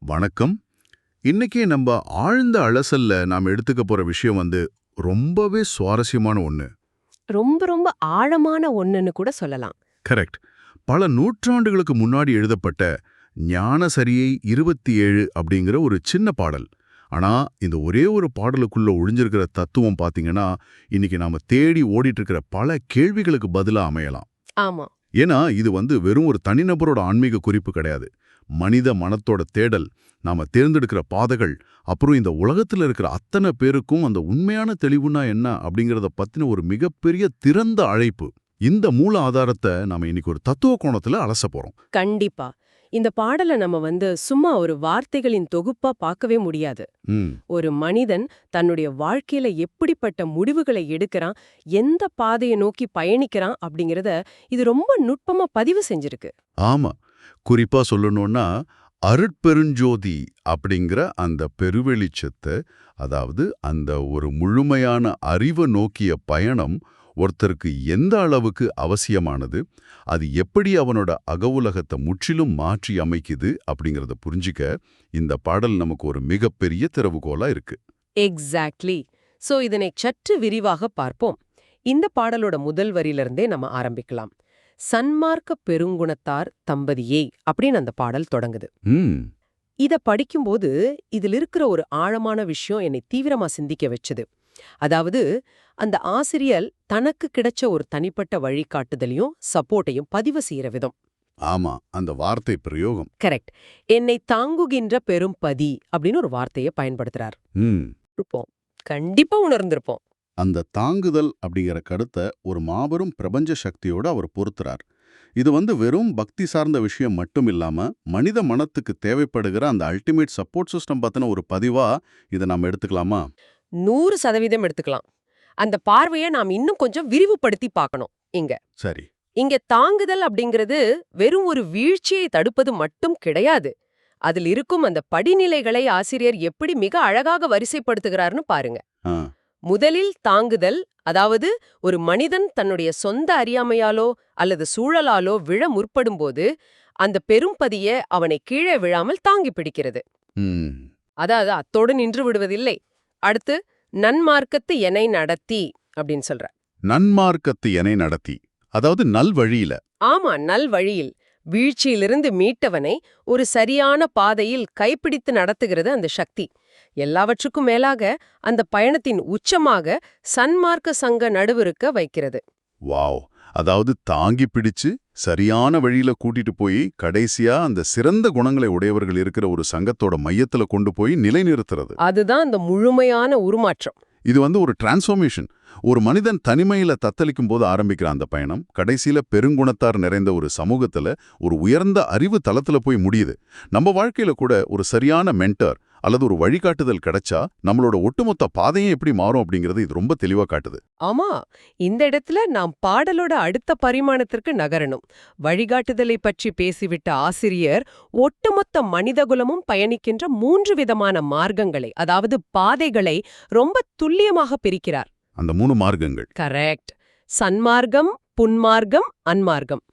வணக்கம். இன்னைக்கு நம்ம ஆழ்ந்த அலசல்ல நாம் எடுத்துக்க போற விஷயம் ரொம்பவே சுவாரஸ்யமான ஒண்ணு. ரொம்ப ரொம்ப ஆழமான ஒண்ணுன்னு கூட சொல்லலாம். கரெக்ட். பல நூற்றாண்டுகளுக்கு முன்னாடி எழுதப்பட்ட ஞானசரியை 27 அப்படிங்கிற ஒரு சின்ன பாடல். ஆனா இந்த ஒரே ஒரு பாடலுக்குள்ள ஒளிஞ்சிருக்கிற தத்துவம் பாத்தீங்கன்னா இன்னைக்கு நாம தேடி ஓடிட்டு இருக்கிற பல கேள்விகளுக்கு பதிலா அமையலாம். ஆமா. ஏன்னா இது வெறும் ஒரு தனிநபரோட ஆன்மீக குறிப்பு கிடையாது. மனித மனத்தோட தேடல், நாம தேர்ந்தெடுக்கிற பாதைகள், அப்புறம் இந்த உலகத்துல இருக்கிற அத்தனை பேருக்கும் அந்த உண்மையான தெளிவுனா என்ன அப்படிங்கறத பத்தின ஒரு மிகப்பெரிய திறந்த அழைப்பு. இந்த மூல ஆதாரத்தை நாம இன்னைக்கு ஒரு தத்துவ கோணத்துல அலச போறோம். கண்டிப்பா. இந்த பாடல நம்ம சும்மா ஒரு வார்த்தைகளின் தொகுப்பா பார்க்கவே முடியாது. ஒரு மனிதன் தன்னுடைய வாழ்க்கையில எப்படிப்பட்ட முடிவுகளை எடுக்கிறான், எந்த பாதையை நோக்கி பயணிக்கிறான் அப்படிங்கறத இது ரொம்ப நுட்பமா பதிவு செஞ்சிருக்கு. ஆமா. குறிப்பா சொல்லணும்னா அருட்பெருஞ்சோதி அப்படிங்கிற அந்த பெருவெளிச்சத்தை, அதாவது அந்த ஒரு முழுமையான அறிவை நோக்கிய பயணம் ஒருத்தருக்கு எந்த அளவுக்கு அவசியமானது, அது எப்படி அவனோட அகவுலகத்தை முற்றிலும் மாற்றி அமைக்குது அப்படிங்கறத புரிஞ்சிக்க இந்த பாடல் நமக்கு ஒரு மிகப்பெரிய திறவுகோலா இருக்கு. எக்ஸாக்ட்லி. சோ இதனை சற்று விரிவாக பார்ப்போம். இந்த பாடலோட முதல் வரியிலிருந்தே நம்ம ஆரம்பிக்கலாம். சன்மார்க்க பெருங்குணத்தார் தம்பதியே அப்படின்னு அந்த பாடல் தொடங்குது. இத படிக்கும்போது இதில் இருக்கிற ஒரு ஆழமான விஷயம் என்னை தீவிரமா சிந்திக்க வச்சது. அதாவது அந்த ஆசிரியர் தனக்கு கிடைச்ச ஒரு தனிப்பட்ட வழிகாட்டுதலையும் சப்போர்ட்டையும் பதிவு செய்யற விதம். ஆமா, அந்த வார்த்தை பிரயோகம். கரெக்ட். என்னை தாங்குகின்ற பெரும் பதி அப்படின்னு ஒரு வார்த்தையை பயன்படுத்துறார். இருப்போம், கண்டிப்பா உணர்ந்திருப்போம். அந்த தாங்குதல் அப்படிங்கிற கருத்தை ஒரு மாபெரும் பிரபஞ்ச சக்தியோட அவர் பொறுத்துறார். இது வெறும் பக்தி சார்ந்த விஷயம் மட்டும் இல்லாம மனித மனத்துக்கு தேவைப்படுகிற அந்த அல்டிமேட் சப்போர்ட் சிஸ்டம் பத்தின ஒரு பதிவா இதை நாம எடுத்துக்கலாமா? 100% எடுத்துக்கலாம். அந்த பார்வையை நாம் இன்னும் கொஞ்சம் விரிவுபடுத்தி பார்க்கணும். சரி. இங்க தாங்குதல் அப்படிங்கிறது வெறும் ஒரு வீழ்ச்சியை தடுப்பது மட்டும் கிடையாது. அதில் இருக்கும் அந்த படிநிலைகளை ஆசிரியர் எப்படி மிக அழகாக வரிசைப்படுத்துகிறார்னு பாருங்க. முதலில் தாங்குதல், அதாவது ஒரு மனிதன் தன்னுடைய சொந்த அறியாமையாலோ அல்லது சூழலாலோ விழ முற்படும்போது அந்த பெரும்பதிய அவனை கீழே விழாமல் தாங்கி பிடிக்கிறது. அதாவது அத்தோடு நின்று விடுவதில்லை. அடுத்து நன்மார்க்கத்து எனை நடத்தி அப்படின்னு சொல்ற. நன்மார்க்கத்து எனை நடத்தி, அதாவது நல்வழியில. ஆமா, நல்வழியில் வீழ்ச்சியிலிருந்து மீட்டவனை ஒரு சரியான பாதையில் கைப்பிடித்து நடத்துகிறது அந்த சக்தி. எல்லாவற்றுக்கும் மேலாக அந்த பயணத்தின் உச்சமாக சன்மார்க்க சங்க நடுவிருக்க வைக்கிறது. வாவ்! அதாவது தாங்கி பிடிச்சு சரியான வழியில கூட்டிட்டு போய் கடைசியா அந்த சிறந்த குணங்களை உடையவர்கள் இருக்கிற ஒரு சங்கத்தோட மையத்துல கொண்டு போய் நிலைநிறுத்துறது. அதுதான் அந்த முழுமையான உருமாற்றம். இது ஒரு டிரான்ஸ்ஃபார்மேஷன். ஒரு மனிதன் தனிமையில தத்தளிக்கும் போது ஆரம்பிக்கிற அந்த பயணம் கடைசியில பெருங்குணத்தார் நிறைந்த ஒரு சமூகத்துல ஒரு உயர்ந்த அறிவு தளத்துல போய் முடியுது. நம்ம வாழ்க்கையில கூட ஒரு சரியான மென்டர் அல்லது ஒரு வழிகாட்டுதல் கிடைச்சா நம்மளோட ஒட்டுமொத்த பாதையும் எப்படி மாறும் அப்படிங்கறது இது ரொம்ப தெளிவா காட்டுது. ஆமா, இந்த இடத்துல நாம் பாடலோட அடுத்த பரிமாணத்திற்கு நகரணும். வழிகாட்டுதலை பற்றி பேசிவிட்ட ஆசிரியர் ஒட்டுமொத்த மனிதகுலமும் பயணிக்கின்ற 3 விதமான மார்க்கங்களை, அதாவது பாதைகளை ரொம்ப துல்லியமாக பிரிக்கிறார். அந்த 3 மார்க்கங்கள். கரெக்ட். சன்மார்க்கம், புன்மார்க்கம், அன்மார்க்கம்.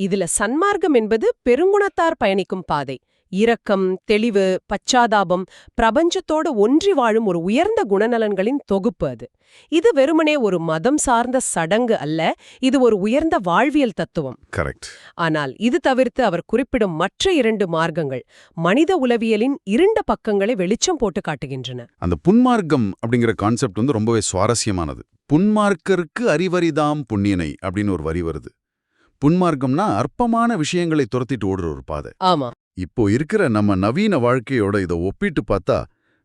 இதுல சன்மார்க்கம் என்பது பெருங்குணத்தார் பயணிக்கும் பாதை. இரக்கம், தெளிவு, பச்சாதாபம், பிரபஞ்சத்தோடு ஒன்றி வாழும் ஒரு உயர்ந்த குணநலன்களின் தொகுப்பு அது. இது வெறுமனே ஒரு மதம் சார்ந்த சடங்கு அல்ல, இது ஒரு உயர்ந்த வாழ்வியல் தத்துவம். கரெக்ட். ஆனால் இது தவிர்த்து அவர் குறிப்பிடும் மற்ற 2 மார்க்கங்கள் மனித உளவியலின் இருண்ட பக்கங்களை வெளிச்சம் போட்டு காட்டுகின்றன. அந்த புன்மார்க்கம் அப்படிங்கிற கான்செப்ட் ரொம்பவே சுவாரஸ்யமானது. புன்மார்க்கருக்கு அறிவறிதாம் புண்ணியனை அப்படின்னு ஒரு வரி வருது. புன்மார்க்கம்னா அற்பமான விஷயங்களை துரத்திட்டு ஓடுற ஒரு பாதை. ஆமா. இப்போ இருக்கிற நம்ம நவீன வாழ்க்கையோட இதை ஒப்பிட்டு பார்த்தா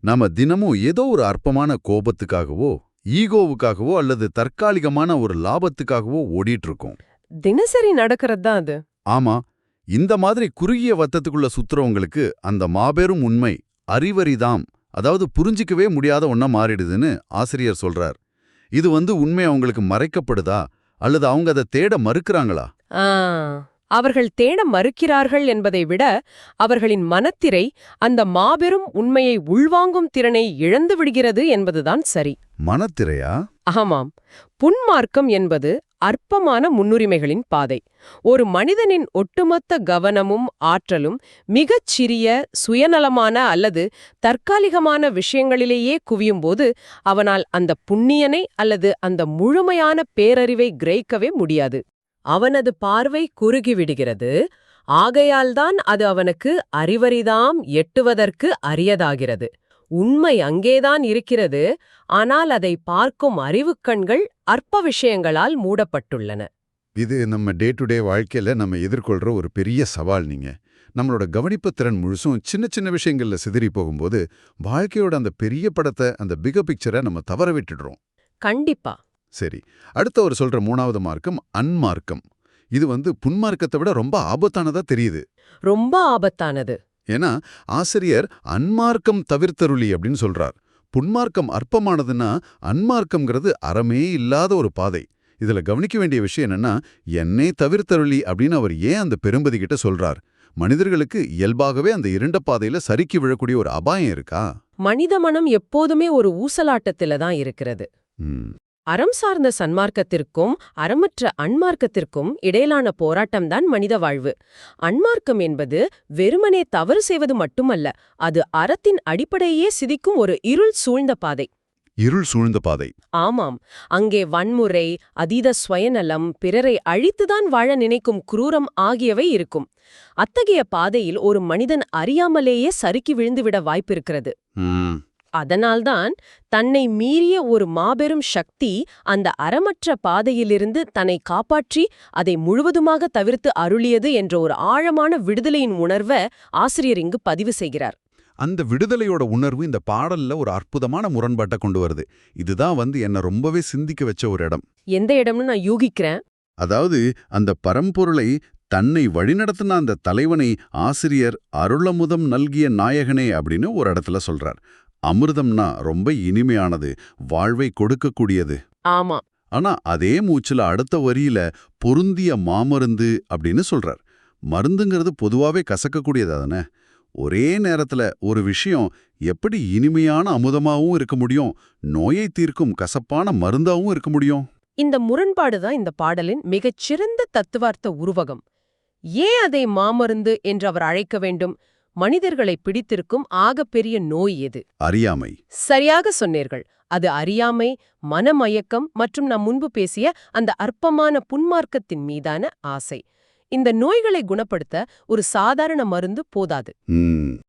நம்ம தினமும் ஏதோ ஒரு அற்பமான கோபத்துக்காகவோ ஈகோவுக்காகவோ அல்லது தற்காலிகமான ஒரு லாபத்துக்காகவோ ஓடிட்டு இருக்கோம். தினசரி நடக்கிறது தான் அது. ஆமா, இந்த மாதிரி குறுகிய வட்டத்துக்குள்ள சுத்துறவங்களுக்கு அந்த மாபெரும் உண்மை அறிவறிதாம், அதாவது புரிஞ்சிக்கவே முடியாத ஒன்னா மாறிடுதுன்னு ஆசிரியர் சொல்றார். இது உண்மை அவங்களுக்கு மறைக்கப்படுதா அல்லது அவங்க அதை தேட மறுக்கிறாங்களா? அவர்கள் தேட மறுக்கிறார்கள் என்பதை விட அவர்களின் மனத்திரை அந்த மாபெரும் உண்மையை உள்வாங்கும் திறனை இழந்து விடுகிறது என்பதுதான் சரி. மனத்திரையா? ஆமாம். புன்மார்க்கம் என்பது அற்பமான முன்னுரிமைகளின் பாதை. ஒரு மனிதனின் ஒட்டுமொத்த கவனமும் ஆற்றலும் மிகச் சிறிய சுயநலமான அல்லது தற்காலிகமான விஷயங்களிலேயே குவியும்போது அவனால் அந்த புண்ணியனை அல்லது அந்த முழுமையான பேரறிவை கிரகிக்கவே முடியாது. அவனது பார்வை குறுகிவிடுகிறது. ஆகையால்தான் அது அவனுக்கு அறிவறிதாம் எட்டுவதற்கு அரியதாகிறது. உண்மை அங்கேதான் இருக்கிறது, ஆனால் அதை பார்க்கும் அறிவுக்கண்கள் அற்ப விஷயங்களால் மூடப்பட்டுள்ளன. இது நம்ம டே டு டே வாழ்க்கையில நம்ம எதிர்கொள்ற ஒரு பெரிய சவால். நம்மளோட கவனிப்பு திறன் முழுசும் சின்ன சின்ன விஷயங்கள்ல சிதறி போகும்போது வாழ்க்கையோட அந்த பெரிய படத்தை, அந்த பிக பிக்சரை நம்ம தவற விட்டுடுறோம். கண்டிப்பா. சரி, அடுத்தவர் சொல்ற 3வது மார்க்கம் அன்மார்க்கம். இது புன்மார்க்கத்தை விட ரொம்ப ஆபத்தானதா தெரியுது. ரொம்ப ஆபத்தானது. ஏன்னா ஆசிரியர் அன்மார்க்கம் தவிர்த்தருளி அப்படின்னு சொல்றார். புன்மார்க்கம் அற்பமானதுன்னா அன்மார்க்கம்ங்கிறது அறமே இல்லாத ஒரு பாதை. இதுல கவனிக்க வேண்டிய விஷயம் என்னன்னா, என்னை தவிர்த்தருளி அப்படின்னு அவர் ஏன் அந்த பெரும்பதி கிட்ட சொல்றார்? மனிதர்களுக்கு இயல்பாகவே அந்த இருண்ட பாதையில சறுக்கி விழக்கூடிய ஒரு அபாயம் இருக்கா? மனித மனம் எப்போதுமே ஒரு ஊசலாட்டத்தில தான் இருக்கிறது. அறம் சார்ந்த சன்மார்க்கத்திற்கும் அறமற்ற அன்மார்க்கத்திற்கும் இடையிலான போராட்டம்தான் மனித வாழ்வு. அன்மார்க்கம் என்பது வெறுமனே தவறு செய்வது மட்டுமல்ல, அது அறத்தின் அடிப்படையே சிதைக்கும் ஒரு இருள் சூழ்ந்த பாதை. இருள் சூழ்ந்த பாதை. ஆமாம். அங்கே வன்முறை, அதீத சுயநலம், பிறரை அழித்துதான் வாழ நினைக்கும் குரூரம் ஆகியவை இருக்கும். அத்தகைய பாதையில் ஒரு மனிதன் அறியாமலேயே சறுக்கி விழுந்துவிட வாய்ப்பிருக்கிறது. அதனால்தான் தன்னை மீறிய ஒரு மாபெரும் சக்தி அந்த அறமற்ற பாதையிலிருந்து தன்னை காப்பாற்றி அதை முழுவதுமாக தவிர்த்து அருளியது என்ற ஒரு ஆழமான விடுதலையின் உணர்வை ஆசிரியர் இங்கு பதிவு செய்கிறார். அந்த விடுதலையோட உணர்வு இந்த பாடல்ல ஒரு அற்புதமான முரண்பாட்டை கொண்டு வருது. இதுதான் என்ன ரொம்பவே சிந்திக்க வச்ச ஒரு இடம். எந்த இடம்னு நான் யூகிக்கிறேன். அதாவது அந்த பரம்பொருளை தன்னை வழிநடத்தின அந்த தலைவனை ஆசிரியர் அருளமுதம் நல்கிய நாயகனே அப்படின்னு ஒரு இடத்துல சொல்றார். அமிர்தம்னா ரொம்ப இனிமையானது, வாழ்வை கொடுக்கக்கூடியது. ஆமா. ஆனா அதே மூச்சுல அடுத்த வரியில பொருந்திய மாமருந்து அப்படின்னு சொல்றார். மருந்துங்கிறது பொதுவாவே கசக்கக்கூடியது தானே. ஒரே நேரத்துல ஒரு விஷயம் எப்படி இனிமையான அமுதமாவும் இருக்க முடியும், நோயை தீர்க்கும் கசப்பான மருந்தாவும் இருக்க முடியும்? இந்த முரண்பாடுதான் இந்த பாடலின் மிகச்சிறந்த தத்துவார்த்த உருவகம். ஏன் அதை மாமருந்து என்று அவர் அழைக்க வேண்டும்? மனிதர்களை பிடித்திருக்கும் ஆகப்பெரிய நோய் எது? அறியாமை. சரியாக சொன்னீர்கள். அது அறியாமை, மனமயக்கம் மற்றும் நாம் முன்பு பேசிய அந்த அற்பமான புன்மார்க்கத்தின் மீதான ஆசை. இந்த நோய்களை குணப்படுத்த ஒரு சாதாரண மருந்து போதாது.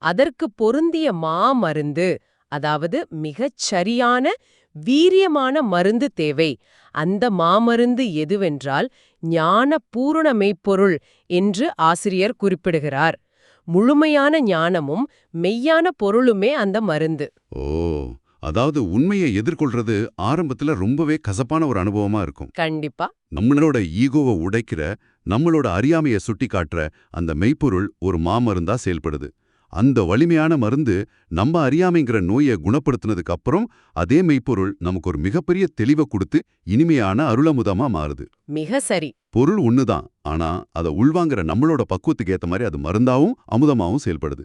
அதற்கு பொருந்திய மாமருந்து, அதாவது மிகச் சரியான வீரியமான மருந்து தேவை. அந்த மாமருந்து எதுவென்றால் ஞான பூரண மெய்ப்பொருள் என்று ஆசிரியர் குறிப்பிடுகிறார். முழுமையான ஞானமும் மெய்யான பொருளுமே அந்த மருந்து. ஓ, அதாவது உண்மையை எதிர்கொள்றது ஆரம்பத்துல ரொம்பவே கசப்பான ஒரு அனுபவமா இருக்கும். கண்டிப்பா. நம்மளோட ஈகோவை உடைக்கிற, நம்மளோட அறியாமையை சுட்டி காட்டுற அந்த மெய்ப்பொருள் ஒரு மாமருந்தா செயல்படுது. அந்த வலிமையான மருந்து நம்ம அறியாமைங்கிற நோயை குணப்படுத்தினதுக்கு அப்புறம் அதே மெய்ப்பொருள் நமக்கு ஒரு மிகப்பெரிய தெளிவை கொடுத்து இனிமையான அருளமுதமா மாறுது. மிக சரி. பொருள் ஒண்ணுதான், ஆனா அதை உள்வாங்கிற நம்மளோட பக்குவத்துக்கு ஏத்த மாதிரி அது மருந்தாவும் அமுதமாவும் செயல்படுது.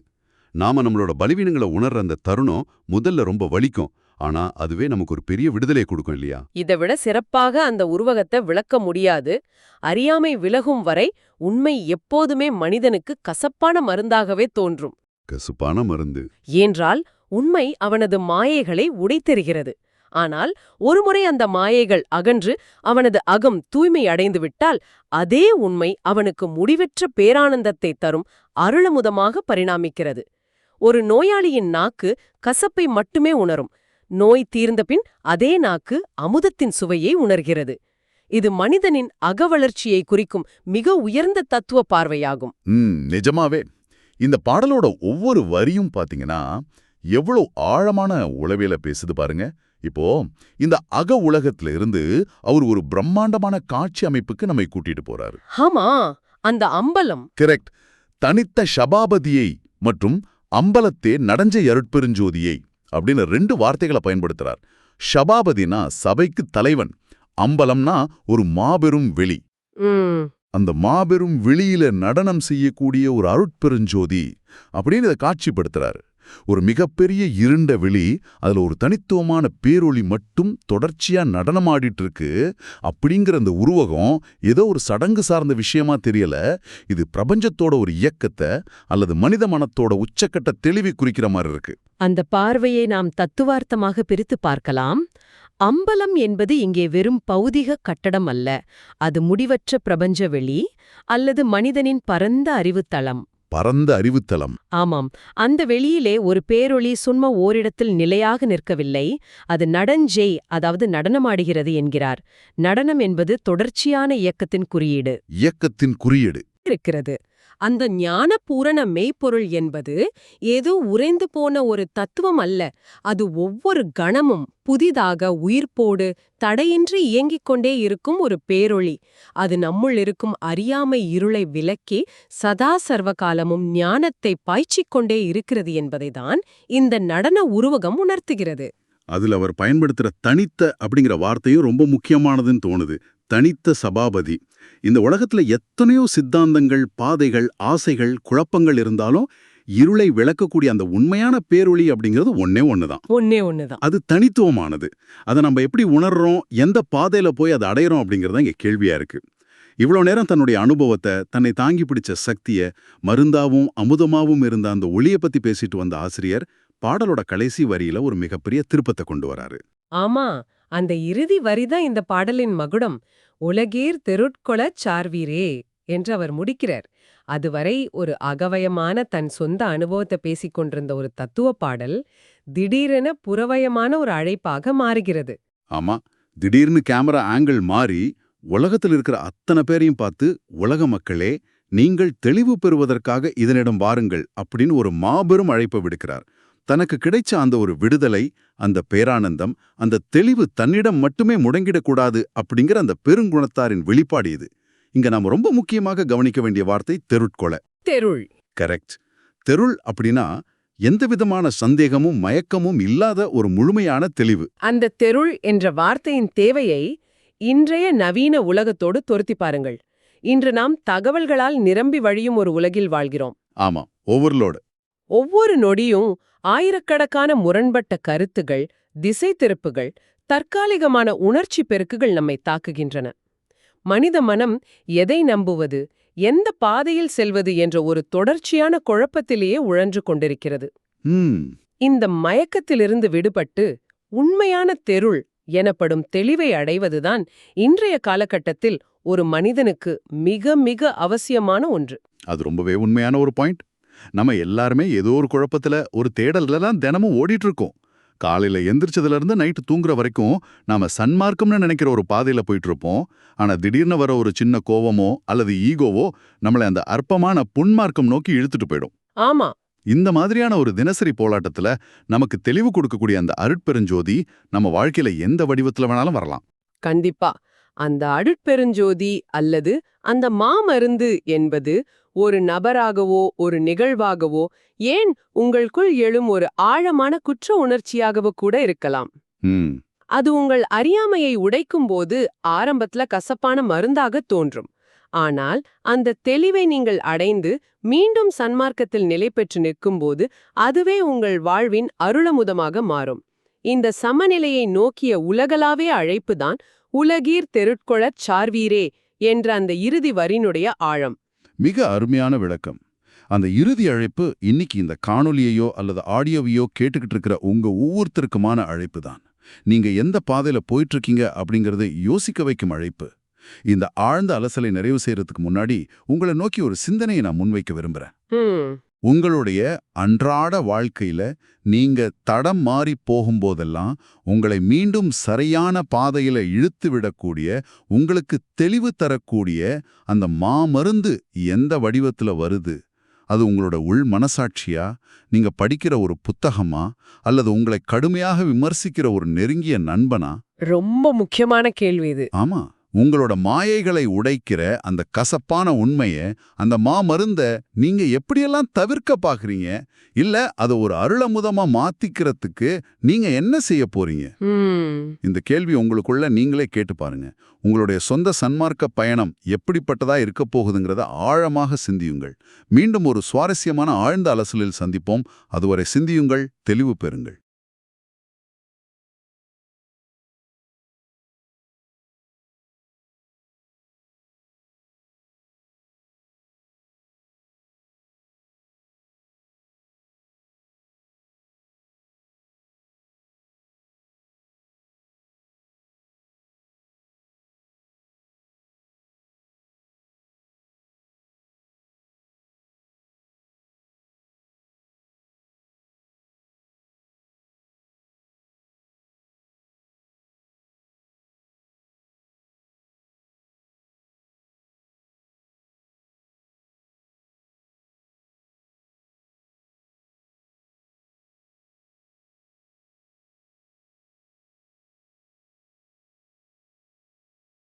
நாம நம்மளோட பலவீனங்களை உணர்ற அந்த தருணம் முதல்ல ரொம்ப வலிக்கும், ஆனா அதுவே நமக்கு ஒரு பெரிய விடுதலை கொடுக்கும் இல்லையா? இதை விட சிறப்பாக அந்த உருவகத்தை விளக்க முடியாது. அறியாமை விலகும் வரை உண்மை எப்போதுமே மனிதனுக்கு கசப்பான மருந்தாகவே தோன்றும். கசப்பான மருந்து. ஏன்றால் உண்மை அவனது மாயைகளை உடைத்தெறிகிறது. ஆனால் ஒருமுறை அந்த மாயைகள் அகன்று அவனது அகம் தூய்மை அடைந்து விட்டால் அதே உண்மை அவனுக்கு முடிவற்ற பேரானந்தத்தை தரும் அருளமுதமாக பரிணாமிக்கிறது. ஒரு நோயாளியின் நாக்கு கசப்பை மட்டுமே உணரும். நோய் தீர்ந்தபின் அதே நாக்கு அமுதத்தின் சுவையை உணர்கிறது. இது மனிதனின் அகவளர்ச்சியை குறிக்கும் மிக உயர்ந்த தத்துவ பார்வையாகும். நிஜமாவே இந்த பாடலோட ஒவ்வொரு வரியும் பாத்தீங்கன்னா எவ்வளவு ஆழமான உளவியல பேசுது பாருங்க. இப்போ இந்த அக உலகத்துல இருந்து அவர் ஒரு பிரம்மாண்டமான காட்சி அமைப்புக்கு நம்மை கூட்டிட்டு போறாரு. ஆமா, அந்த அம்பலம். கரெக்ட். தனித்த ஷபாபதியை மற்றும் அம்பலத்தே நடஞ்ச அருட்பெருஞ்சோதியை அப்படின்னு 2 வார்த்தைகளை பயன்படுத்துறார். ஷபாபதினா சபைக்கு தலைவன், அம்பலம்னா ஒரு மாபெரும் வெளி. அந்த மாபெரும் வெளியில நடனம் செய்யக்கூடிய ஒரு அருட்பெருஞ்சோதி அப்படின்னு இதை காட்சிப்படுத்துறாரு. ஒரு மிகப்பெரிய இருண்ட வெளி, அதுல ஒரு தனித்துவமான பேரொளி மட்டும் தொடர்ச்சியா நடனமாடிட்டு இருக்கு. அப்படிங்கிற அந்த உருவகம் ஏதோ ஒரு சடங்கு சார்ந்த விஷயமா தெரியல. இது பிரபஞ்சத்தோட ஒரு இயக்கத்தை அல்லது மனித மனத்தோட உச்சக்கட்ட தெளிவை குறிக்கிற மாதிரி இருக்கு. அந்த பார்வையை நாம் தத்துவார்த்தமாக பிரித்து பார்க்கலாம். அம்பலம் என்பது இங்கே வெறும் பௌதிக கட்டடம் அல்ல, அது முடிவற்ற பிரபஞ்ச வெளி அல்லது மனிதனின் பரந்த அறிவுத்தளம். பரந்த அறிவுத்தளம். ஆமாம், அந்த வெளியிலே ஒரு பேரொளி சும்மா ஓரிடத்தில் நிலையாக நிற்கவில்லை, அது நடஞ்செய், அதாவது நடனமாடுகிறது என்கிறார். நடனம் என்பது தொடர்ச்சியான இயக்கத்தின் குறியீடு. இயக்கத்தின் குறியீடு இருக்கிறது. அந்த ஞான பூரண மெய்ப்பொருள் என்பது ஏதோ உறைந்து போன ஒரு தத்துவம் அல்ல, அது ஒவ்வொரு கணமும் புதிதாக உயிர்ப்போடு தடையின்றி இயங்கிக் கொண்டே இருக்கும் ஒரு பேரொளி. அது நம்முள் இருக்கும் அறியாமை இருளை விலக்கி சதா சர்வகாலமும் ஞானத்தை பாய்ச்சிக் கொண்டே இருக்கிறது என்பதைதான் இந்த நடன உருவகம் உணர்த்துகிறது. அதுல அவர் பயன்படுத்துற தனித்த அப்படிங்கிற வார்த்தையும் ரொம்ப முக்கியமானதுன்னு தோணுது. தனித்த சபாபதி. இந்த உலகத்துல எத்தனையோ சித்தாந்தங்கள், பாதைகள், ஆசைகள், குழப்பங்கள் இருந்தாலும் இருளை விளக்கக்கூடிய அந்த உண்மையான பேரொளி அப்படிங்கிறது ஒண்ணுதான். ஒண்ணுதான். அது தனித்துவமானது. அதை நம்ம எப்படி உணர்றோம், எந்த பாதையில போய் அதை அடையிறோம் அப்படிங்கறத இங்க கேள்வியா இருக்கு. இவ்வளவு நேரம் தன்னுடைய அனுபவத்தை, தன்னை தாங்கி பிடிச்ச சக்திய, மருந்தாவும் அமுதமாவும் இருந்த அந்த ஒளியை பத்தி பேசிட்டு வந்த ஆசிரியர் பாடலோட கடைசி வரியில ஒரு மிகப்பெரிய திருப்பத்தை கொண்டு வராரு. ஆமா, அந்த இறுதி வரிதான் இந்த பாடலின் மகுடம். உலகீர் தெருட்கொளச் சார்வீரே என்று அவர் முடிக்கிறார். அதுவரை ஒரு அகவயமான தன் சொந்த அனுபவத்தை பேசிக் கொண்டிருந்த ஒரு தத்துவ பாடல் திடீரென புறவயமான ஒரு அழைப்பாக மாறுகிறது. ஆமா, திடீர்னு கேமரா ஆங்கிள் மாறி உலகத்தில் இருக்கிற அத்தனை பேரையும் பார்த்து, உலக மக்களே, நீங்கள் தெளிவு பெறுவதற்காக இதனிடம் வாருங்கள் அப்படின்னு ஒரு மாபெரும் அழைப்பை விடுக்கிறார். தனக்கு கிடைச்ச அந்த ஒரு விடுதலை, அந்த பேரானந்தம், அந்த தெளிவு தன்னிடம் மட்டுமே முடங்கிடக்கூடாது அப்படிங்கிற அந்த பெருங்குணத்தாரின் வெளிப்பாடு இது. இங்க நாம ரொம்ப முக்கியமாக கவனிக்க வேண்டிய வார்த்தை தெருட்கொள. தெருள். கரெக்ட். தெருள் அப்படின்னா எந்தவிதமான சந்தேகமும் மயக்கமும் இல்லாத ஒரு முழுமையான தெளிவு. அந்த தெருள் என்ற வார்த்தையின் தேவையை இன்றைய நவீன உலகத்தோடு பொருத்தி பாருங்கள். இன்று நாம் தகவல்களால் நிரம்பி வழியும் ஒரு உலகில் வாழ்கிறோம். ஆமா, ஓவர்லோடு. ஒவ்வொரு நொடியும் ஆயிரக்கணக்கான முரண்பட்ட கருத்துகள், திசை திருப்புகள், தற்காலிகமான உணர்ச்சி பெருக்குகள் நம்மை தாக்குகின்றன. மனித மனம் எதை நம்புவது, எந்த பாதையில் செல்வது என்ற ஒரு தொடர்ச்சியான குழப்பத்திலேயே உழன்று கொண்டிருக்கிறது. இந்த மயக்கத்திலிருந்து விடுபட்டு உண்மையான தெருள் எனப்படும் தெளிவை அடைவதுதான் இன்றைய காலகட்டத்தில் ஒரு மனிதனுக்கு மிக மிக அவசியமான ஒன்று. அது ரொம்பவே உண்மையான ஒரு பாயிண்ட். நம்ம எல்லாருமே ஏதோ ஒரு குழப்பத்துல, ஒரு தேடல்ல தான் தினமும் ஓடிட்டு இருக்கோம். காலையில எந்திரிச்சதுல இருந்து நைட்டு தூங்குற வரைக்கும் நாம சன்மார்க்கம்னு நினைக்கிற ஒரு பாதையில போயிட்டு இருப்போம். ஆனா திடீர்னு வர ஒரு சின்ன கோவமோ அல்லது ஈகோவோ நம்மளை அந்த அற்பமான புன்மார்க்கம் நோக்கி இழுத்துட்டு போயிடும். ஆமா, இந்த மாதிரியான ஒரு தினசரி போராட்டத்துல நமக்கு தெளிவு கொடுக்கக்கூடிய அந்த அருட்பெருஞ்சோதி நம்ம வாழ்க்கையில எந்த வடிவத்துல வேணாலும் வரலாம். கண்டிப்பா. அந்த அருட்பெருஞ்சோதி அல்லது அந்த மாமருந்து என்பது ஒரு நபராகவோ ஒரு நிகழ்வாகவோ, ஏன் உங்களுக்குள் எழும் ஒரு ஆழமான குற்ற உணர்ச்சியாகவோ கூட இருக்கலாம். அது உங்கள் அறியாமையை உடைக்கும் போது ஆரம்பத்துல கசப்பான மருந்தாக தோன்றும். ஆனால் அந்த தெளிவை நீங்கள் அடைந்து மீண்டும் சன்மார்க்கத்தில் நிலை பெற்று நிற்கும்போது அதுவே உங்கள் வாழ்வின் அருளமுதமாக மாறும். இந்த சமநிலையை நோக்கிய உலகளாவிய அழைப்புதான் உலகீர் தெருட்கொளச் சார்வீரே என்ற அந்த இறுதி வரியினுடைய ஆழம். மிக அருமையான விளக்கம். அந்த இறுதி அழைப்பு இன்னைக்கு இந்த காணொலியையோ அல்லது ஆடியோவையோ கேட்டுக்கிட்டு இருக்கிற உங்க ஒவ்வொருத்தருக்குமான அழைப்பு தான். நீங்க எந்த பாதையில போயிட்டு இருக்கீங்க அப்படிங்கறதை யோசிக்க வைக்கும் அழைப்பு. இந்த ஆழ்ந்த அலசலை நிறைவு செய்யறதுக்கு முன்னாடி உங்களை நோக்கி ஒரு சிந்தனையை நான் முன்வைக்க விரும்புறேன். உங்களுடைய அன்றாட வாழ்க்கையில நீங்க தடம் மாறி போகும்போதெல்லாம் உங்களை மீண்டும் சரியான பாதையில இழுத்து விடக்கூடிய, உங்களுக்கு தெளிவு தரக்கூடிய அந்த மாமருந்து எந்த வடிவத்துல வருது? அது உங்களோட உள் மனசாட்சியா, நீங்க படிக்கிற ஒரு புத்தகமா, அல்லது உங்களை கடுமையாக விமர்சிக்கிற ஒரு நெருங்கிய நண்பனா? ரொம்ப முக்கியமான கேள்வி இது. ஆமா, உங்களோட மாயைகளை உடைக்கிற அந்த கசப்பான உண்மைய, அந்த மாமருந்த நீங்க எப்படியெல்லாம் தவிர்க்க பாக்குறீங்க? இல்ல அதை ஒரு அருளமுதமா மாத்திக்கிறதுக்கு நீங்க என்ன செய்ய போறீங்க? இந்த கேள்வி உங்களுக்குள்ள நீங்களே கேட்டு பாருங்க. உங்களுடைய சொந்த சன்மார்க்க பயணம் எப்படிப்பட்டதா இருக்க போகுதுங்கிறத ஆழமாக சிந்தியுங்கள். மீண்டும் ஒரு சுவாரஸ்யமான ஆழ்ந்த அலசலில் சந்திப்போம். அதுவரை சிந்தியுங்கள், தெளிவு பெறுங்கள்.